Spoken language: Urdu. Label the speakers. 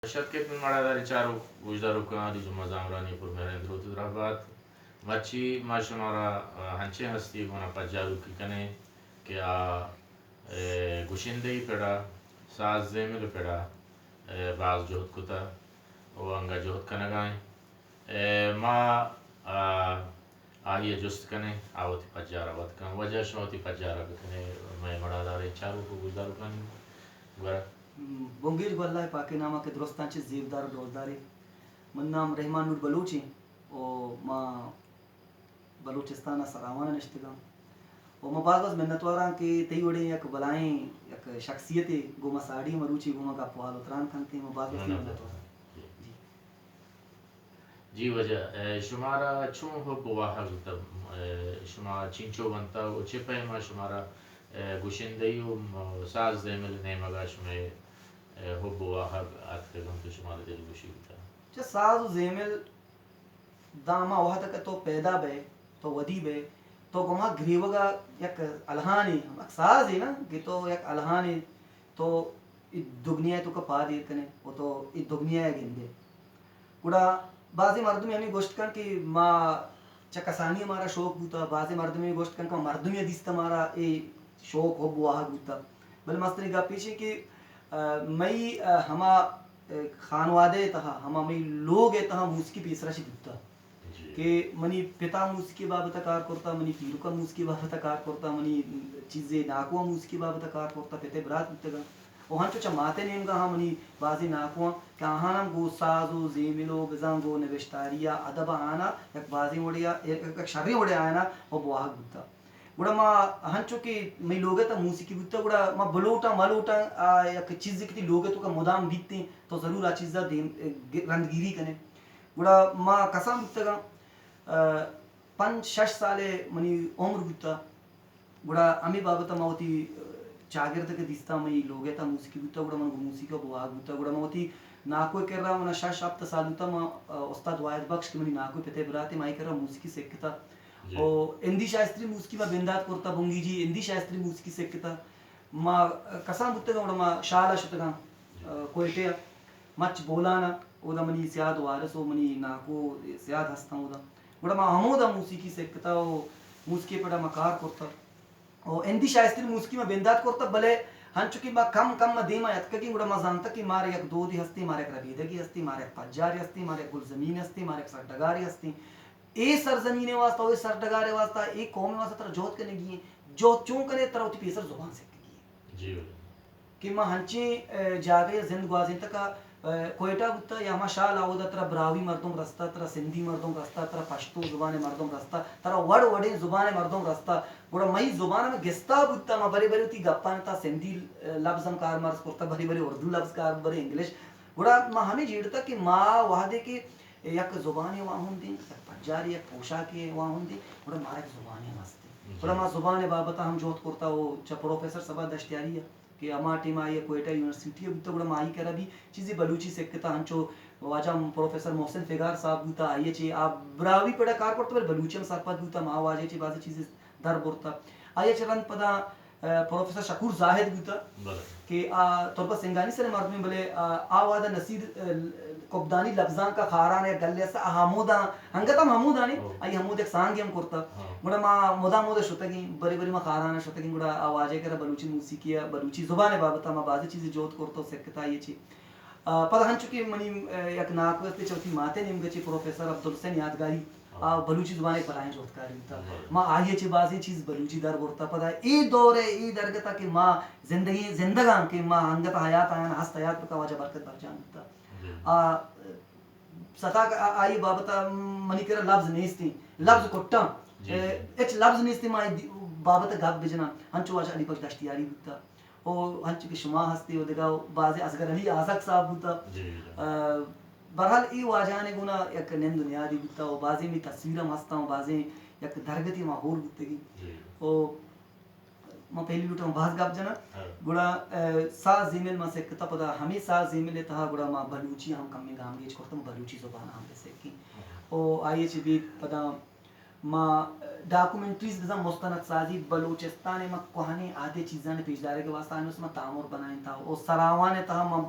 Speaker 1: Şirket mimardari çaru vujdaru kani juma zamrani pur merendro Hyderabad machi mashmara hanche hasti gona pajaru ki kane ke a gushindei peda saz zemil peda baz johut kuta o anga johut kanagai ma آئیے جست کنے آوتی پجارا بات کن وجہ شوتی پجارا بکنے میں مڑاداری چارو کو گزارو کن گورا
Speaker 2: بونگیر گو اللہ پاکی نامہ کے درستان چی زیبدار دوزداری من نام رحمان نور بلوچی او ما بلوچستان سراوانا نشتگا او ما باز منتواران کی تی وڑی یک بلائیں یک شخصیتی گو ما ساڑی مروچی گو ما کا پوال اتران کھنتی ما باز منتواران
Speaker 1: جی وجہ شمارا چون ہو بواہا شما چینچو بنتا و چپے ما شمارا گوشندیو ساز دیمل نیمگا شمے ہو بواہا آت کے گم تو شمارا دل گوشی ہوتا
Speaker 2: چا ساز و زیمل داما وہا تک تو پیدا بے تو ودی بے تو گما گریوگا یک الہانی ساز ہے نا کہ تو یک الہانی تو دگنیا تو کا پا دیر کنے وہ تو دگنیا گندے گوڑا بعضی مردمی ہمیں گوشت کن کہ ما چکسانی ہمارا شوق بوتا بعضی مردمی گوشت کن کہ مردمی دیست ہمارا اے شوق ہو بواہا بوتا بل مستری گا پیچھے کہ مئی ہما خانوادے تہا ہما مئی لوگ تہا موسیقی پیسرا چی بوتا کہ منی پتا موسیقی بابتا کار کرتا منی پیروکا موسیقی بابتا کار کرتا منی چیزیں ناکوا موسیقی بابتا کار کرتا پتے برات بوتا گا وہاں چو چماتے نیم گا ہم منی بازی ناکوا کہ آہانم گو سازو زیملو بزنگو نوشتاریا ادب آنا یک بازی وڑیا یک شرری وڑیا آنا وہ بواہا بوتا گوڑا ما ہنچو کہ میں لوگتا موسیقی بوتا گوڑا ما بلوٹا ملوٹا یک چیز کتی لوگتو کا مدام بیتیں تو ضرور آ چیزا رندگیری کنے گوڑا ما کسام بوتا گا 5-6 سالے منی عمر بوتا گوڑا امی بابتا ما ہوتی چاگرد کے دیستا میں لوگتا موسیقی بوتا گوڑا من موسیقی بواہا بوتا گوڑا ما ہوتی ناکوی کر رہا منا 6-7 سال ہوتا ما استاد واحد بخش کے منی ناکوی پتے براتے مائی کر رہا موسیقی سیکھتا اور اندی شاستری موسیقی ما بندات کرتا بونگی جی اندی شاستری موسیقی سیکھتا ما کسان بوتا گا ما شالا شتا گا کوئٹے مچ بولانا او دا منی سیاد وارسو منی ناکو سیاد ہستا ہو دا گوڑا ما ہمو دا موسیقی سیکھتا او موسیقی پڑا ما کار کرتا اور اندی شاستری موسیقی ما بندات کرتا بلے ہنچو کہ ما کم دیما یتکگی گوڑا ما زانتا کہ مارے یک دودی ہستی مارے یک ربیدگی ہستی مارے یک پجاری ہستی مارے یک گلزمین ہستی مارے یک سردگاری ہستی اے سرزمین واسطہ اے سردگار واسطہ اے قوم واسطہ ترہ جوت کنے گی جوت چون کنے ترہ ہوتی پیسر زبان سکتے گی کہ ما ہنچی جاگے زند گوازین تکا کوئٹہ بوتا یا ما شاہ لاؤدا ترہ براوی مردم رستا ترہ سندھی مردم رستا ترہ پشتو زبان مردم رستا ترہ وڑ وڑے زبان مردم رستا گوڑا مئی زبان میں گستا بوتا ما بری بری ہوتی گپان تا سندھی لفظم کار مرز کرتا بری بری اردو لفظ کار بری انگلش گوڑا ما ہمیں جیڑتا کہ ما وحدے کے یک زبانی واہن دیں یک پجاری یک پوشاکی واہن دیں گوڑا مارا ایک زبانی واسطے گوڑا ما زبان بابتا ہم جوت کرتا وہ چا پروفیسر سبا دشتیاری ہے کہ اما ٹیم آئی کوئٹہ یونیورسٹی بوتا گوڑا ما آئی کرا بھی چیزی بلوچی سکتا ہنچو واجہ پروفیسر محسن فگار صاحب بوتا آئیے چی آپ براوی پڑا کار کرتا بل بلوچی ہم سرپت بوتا ما واجہ چی بازی چیزی در برتا آئیے چی رند پدا پروفیسر شکور زاہد بوتا کہ طربت سنگانی سے مردمی بلے آوادہ نصیر قبدانی لفظان کا خاران ہے گلے سے حمودا ہنگتا حمودا نہیں آئی حمود ایک سانگی ہم کرتا گوڑا ما مودا مودا شتگی بری بری ما خاران شتگی گوڑا آوازے کرا بلوچی موسیقی بلوچی زبان بابتا ما بازی چیزی جوت کرتا سکتا یہ چی پتہ ہن چکی منی یک ناکوستی چوتی ماتے نیم گچی پروفیسر عبدالحسین یادگاری بلوچی زبان پڑھائیں جوت کاری ہوتا ما آئیے چی بازی چیز بلوچی در برتا پتہ ای دور ہے ای درگتا کہ ما زندگی زندگان کہ ما ہنگتا حیات آیا ہست حیات کا وجہ برکت برجان ہوتا ستا آئی بابتا منی کرا لفظ نیستی لفظ کٹا ایچ لفظ نیستی ما بابتا گاب بجنا ہنچو واجہ علی پاک دشتیاری ہوتا او ہنچو کہ شما ہستی ہو دگا بازی اصغر علی آزق صاحب ہوتا برحال ای واجہانے گونا یک نیم دنیا دی بوتا و بازی میں تصویرم ہستا ہوں بازی یک درگتی ماحول بوتے گی و ما پہلی لوٹا ہوں باز گاب جنا گوڑا ساز زیمل ما سکتا پدا ہمیں ساز زیمل تہا گوڑا ما بلوچی ہم کمی گام گیچ کرتا ہوں بلوچی زبان ہم بے سکی و آئیے چی بھی پدا ما ڈاکومنٹریز بزن مستند سازی بلوچستان ما کوہنے آدھے چیزاں پیش دارے کے واسطہ آنے اس میں تعمر بنائیں تھا اور سراوانے تہا ما